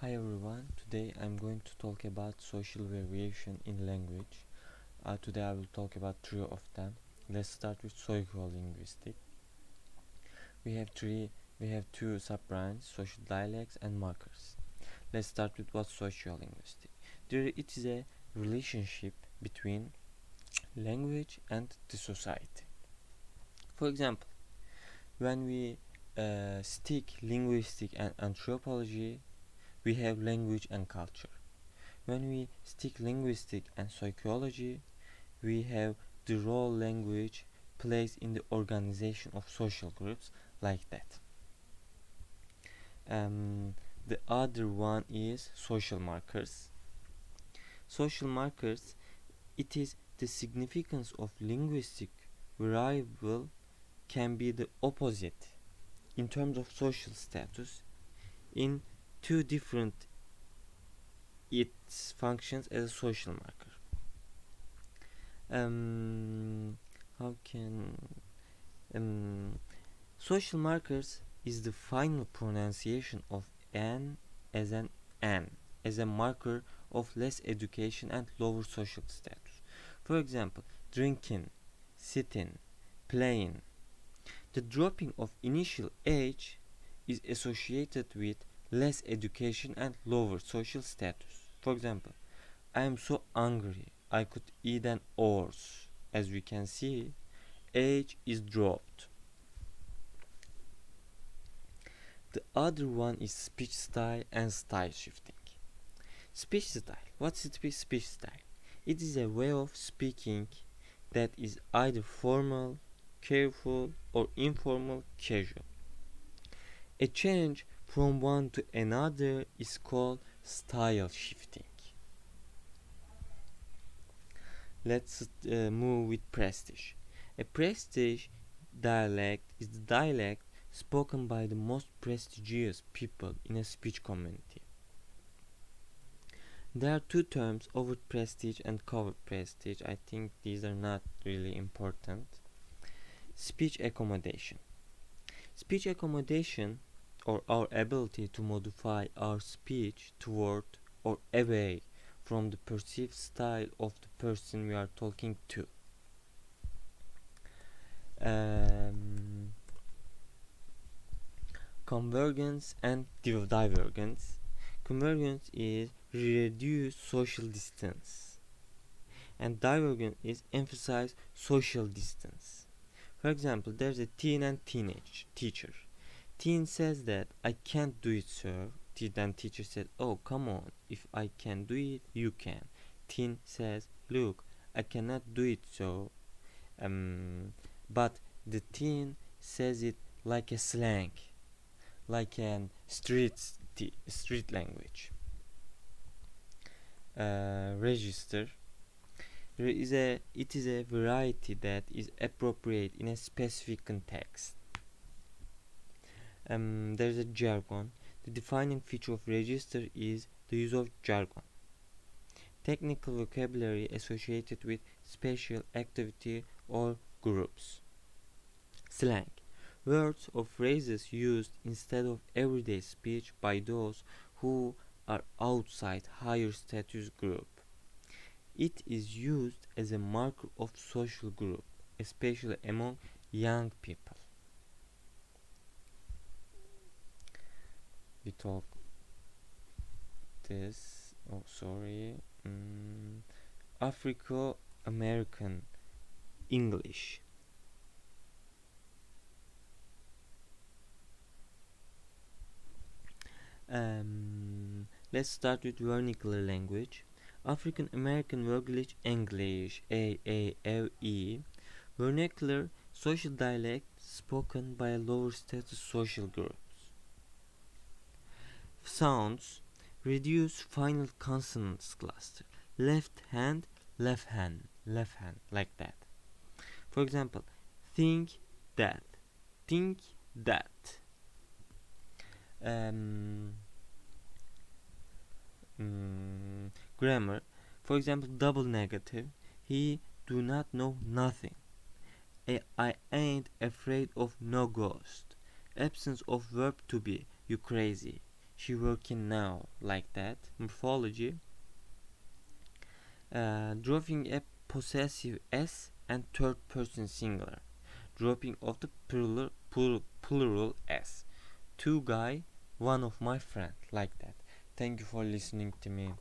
Hi everyone, today I'm going to talk about social variation in language. Today I will talk about three of them. Let's start with sociolinguistic. We have two sub-branches, social dialects and markers. Let's start with what's sociolinguistic. It is a relationship between language and the society. For example, when we stick linguistic and anthropology, we have language and culture. When we stick linguistic and psychology, we have the role language plays in the organization of social groups like that. The other one is social markers. Social markers, it is the significance of linguistic variable can be the opposite in terms of social status in two different its functions as a social marker. How can social markers is the final pronunciation of an as a marker of less education and lower social status. For example, drinking, sitting, playing. The dropping of initial age is associated with less education and lower social status. For example, I am so hungry I could eat an horse. As we can see, age is dropped. The other one is speech style and style shifting. Speech style. What's speech style? It is a way of speaking that is either formal, careful, or informal, casual. A change from one to another is called style shifting. Let's move with prestige. A prestige dialect is the dialect spoken by the most prestigious people in a speech community. There are two terms, overt prestige and covert prestige. I think these are not really important. Speech accommodation. Speech accommodation, or our ability to modify our speech toward or away from the perceived style of the person we are talking to. Convergence and divergence. Convergence is reduce social distance, and divergence is emphasize social distance. For example, there's a teen and teenage teacher. Teen says that I can't do it, sir. Then teacher says, oh, come on, if I can do it, you can. Teen says, look, I cannot do it, so but the teen says it like a slang, like an street language. Register. It is a variety that is appropriate in a specific context. There's a jargon. The defining feature of register is the use of jargon, technical vocabulary associated with special activity or groups. Slang, words or phrases used instead of everyday speech by those who are outside higher status group. It is used as a marker of social group, especially among young people. We talk this, Africo-American English. Let's start with vernacular language. African American Vernacular English, AALE. Vernacular social dialect spoken by a lower status social groups. Sounds, reduce final consonants cluster. Left hand, like that. For example, think that. Grammar. For example, double negative. He do not know nothing. I ain't afraid of no ghost. Absence of verb to be. You crazy. She working now, like that. Morphology. Dropping a possessive s and third person singular. Dropping of the plural s. Two guy, one of my friend, like that. Thank you for listening to me.